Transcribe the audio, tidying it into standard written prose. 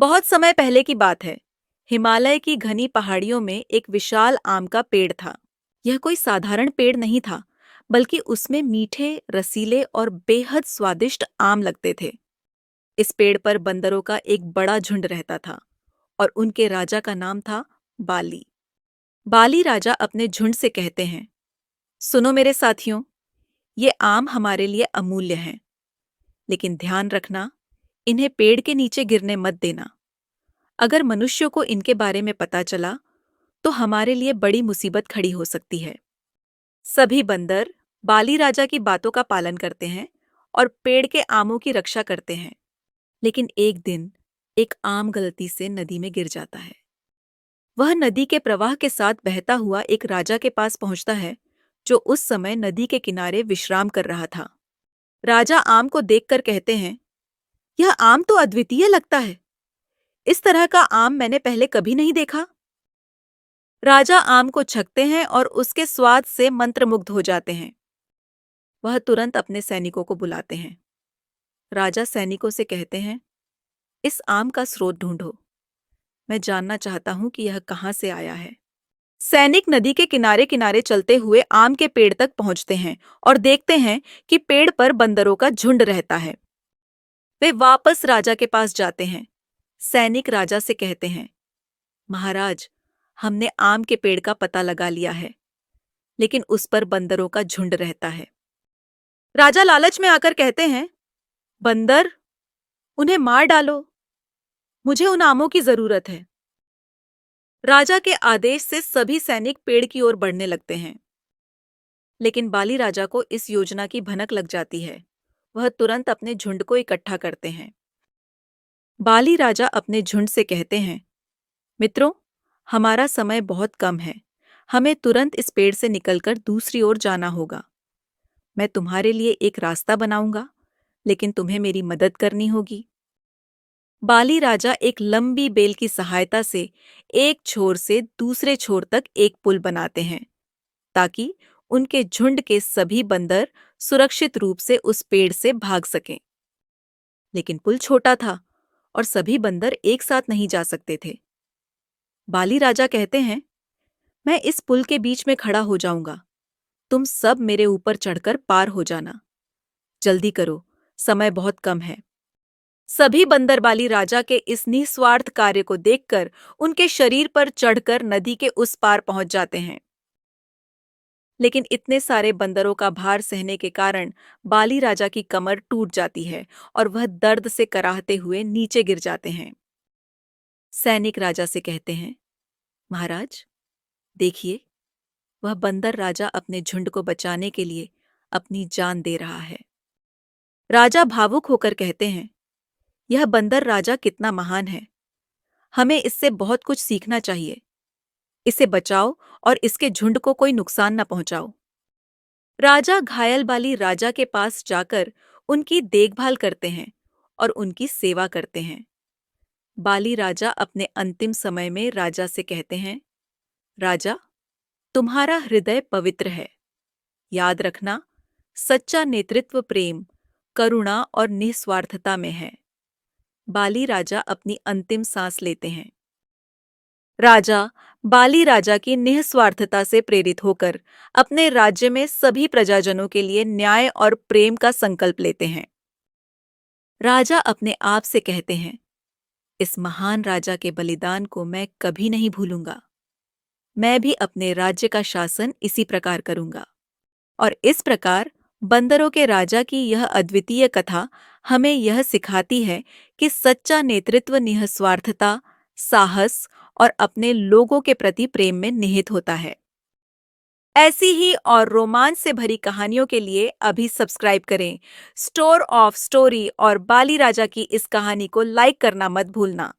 बहुत समय पहले की बात है। हिमालय की घनी पहाड़ियों में एक विशाल आम का पेड़ था। यह कोई साधारण पेड़ नहीं था, बल्कि उसमें मीठे, रसीले और बेहद स्वादिष्ट आम लगते थे। इस पेड़ पर बंदरों का एक बड़ा झुंड रहता था और उनके राजा का नाम था बाली। बाली राजा अपने झुंड से कहते हैं, सुनो मेरे साथियों, ये आम हमारे लिए अमूल्य हैं, लेकिन ध्यान रखना, इन्हें पेड़ के नीचे गिरने मत देना। अगर मनुष्यों को इनके बारे में पता चला तो हमारे लिए बड़ी मुसीबत खड़ी हो सकती है। सभी बंदर बाली राजा की बातों का पालन करते हैं और पेड़ के आमों की रक्षा करते हैं। लेकिन एक दिन एक आम गलती से नदी में गिर जाता है। वह नदी के प्रवाह के साथ बहता हुआ एक राजा के पास पहुंचता है, जो उस समय नदी के किनारे विश्राम कर रहा था। राजा आम को देखकर कहते हैं, यह आम तो अद्वितीय लगता है। इस तरह का आम मैंने पहले कभी नहीं देखा। राजा आम को छकते हैं और उसके स्वाद से मंत्रमुग्ध हो जाते हैं। वह तुरंत अपने सैनिकों को बुलाते हैं। राजा सैनिकों से कहते हैं, इस आम का स्रोत ढूंढो। मैं जानना चाहता हूं कि यह कहां से आया है। सैनिक नदी के किनारे किनारे चलते हुए आम के पेड़ तक पहुंचते हैं और देखते हैं कि पेड़ पर बंदरों का झुंड रहता है। वे वापस राजा के पास जाते हैं। सैनिक राजा से कहते हैं, महाराज, हमने आम के पेड़ का पता लगा लिया है, लेकिन उस पर बंदरों का झुंड रहता है। राजा लालच में आकर कहते हैं, बंदर, उन्हें मार डालो, मुझे उन आमों की जरूरत है। राजा के आदेश से सभी सैनिक पेड़ की ओर बढ़ने लगते हैं। लेकिन बाली राजा को इस योजना की भनक लग जाती है। वह तुरंत अपने झुंड को इकट्ठा करते हैं। बाली राजा अपने झुंड से कहते हैं, मित्रों, हमारा समय बहुत कम है। हमें तुरंत इस पेड़ से निकलकर दूसरी ओर जाना होगा। मैं तुम्हारे लिए एक रास्ता बनाऊंगा, लेकिन तुम्हें मेरी मदद करनी होगी। बाली राजा एक लंबी बेल की सहायता से एक छोर से दूसरे छोर तक एक पुल बनाते हैं, ताकि उनके झुंड के सभी बंदर सुरक्षित रूप से उस पेड़ से भाग सकें। लेकिन पुल छोटा था और सभी बंदर एक साथ नहीं जा सकते थे। बाली राजा कहते हैं, मैं इस पुल के बीच में खड़ा हो जाऊंगा। तुम सब मेरे ऊपर चढ़कर पार हो जाना। जल्दी करो, समय बहुत कम है। सभी बंदर बाली राजा के इस निस्वार्थ कार्य को देखकर उनके शरीर पर चढ़कर नदी के उस पार पहुंच जाते हैं। लेकिन इतने सारे बंदरों का भार सहने के कारण बाली राजा की कमर टूट जाती है और वह दर्द से कराहते हुए नीचे गिर जाते हैं। सैनिक राजा से कहते हैं, महाराज, देखिए, वह बंदर राजा अपने झुंड को बचाने के लिए अपनी जान दे रहा है। राजा भावुक होकर कहते हैं, यह बंदर राजा कितना महान है। हमें इससे बहुत कुछ सीखना चाहिए। इसे बचाओ और इसके झुंड को कोई नुकसान न पहुंचाओ। राजा घायल बाली राजा के पास जाकर उनकी देखभाल करते हैं और उनकी सेवा करते हैं। बाली राजा अपने अंतिम समय में राजा से कहते हैं, राजा, तुम्हारा हृदय पवित्र है। याद रखना, सच्चा नेतृत्व प्रेम, करुणा और निस्वार्थता में है। बाली राजा अपनी अंतिम सांस लेते हैं। राजा बाली राजा की निस्वार्थता से प्रेरित होकर अपने राज्य में सभी प्रजाजनों के लिए न्याय और प्रेम का संकल्प लेते हैं। राजा अपने आप से कहते हैं, इस महान राजा के बलिदान को मैं कभी नहीं भूलूंगा। मैं भी अपने राज्य का शासन इसी प्रकार करूंगा। और इस प्रकार बंदरों के राजा की यह अद्वितीय कथा हमें यह सिखाती है कि सच्चा नेतृत्व निस्वार्थता, साहस और अपने लोगों के प्रति प्रेम में निहित होता है। ऐसी ही और रोमांच से भरी कहानियों के लिए अभी सब्सक्राइब करें। स्टोर ऑफ स्टोरी और बाली राजा की इस कहानी को लाइक करना मत भूलना।